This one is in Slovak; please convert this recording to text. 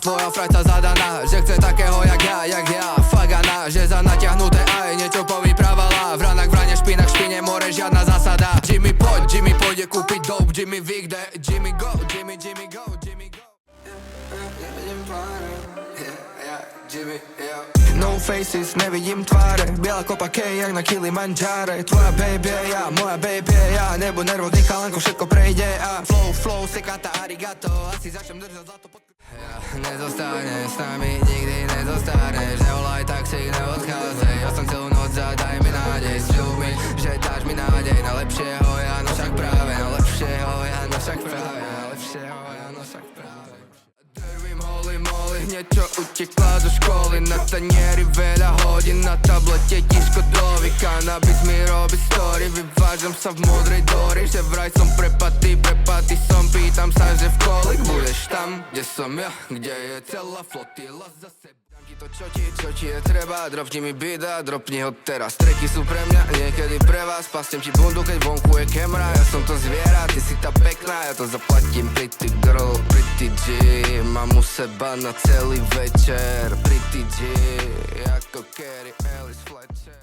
tvoja frajca zadaná, že chce takého jak ja Fagana, že za natiahnuté aj niečo povyprávala. Vranak vrane, špinak špine, more, žiadna zásada. Jimmy pôjde kúpiť dope, Jimmy Vigde, Jimmy go, Jimmy go, Jimmy go. No faces, nevidím tváre, biela kopa K jak na Kilimanjare. Tvoja baby ja, moja baby ja, nebo nervózny chalanko, všetko prejde a flow, sekata arigato, asi začnem držať zlato pod... Ja, nezostaneš s nami, nikdy nezostaneš, nevolaj taxík, neodchádzaj, ja som celú noc a daj mi nádej, sľub mi, že dáš mi nádej na lepšieho ja, no však práve, na lepšieho ja, no však práve, na lepšieho ja, no však práve. Dervím holy, hneď čo utekla do školy, na tanieri veľa hodín, na tablete tiško dovy, kanabis mi robí story, vyvážam sa v modrej dory, že vraj som prepatý som, pýtam sa, že v kolik budeš tam, kde som ja, kde je celá flotila za seba. Dám ti to, čo ti je treba, dropni mi beat a dropni ho teraz. Treky sú pre mňa, niekedy pre vás, pastem ti bundu, keď vonku je kamera, ja som to zviera, ty si tá pekná, ja to zaplatím, pretty girl, pretty G, mám u seba na celý večer, pretty G, ako Carrie Ellis Fletcher.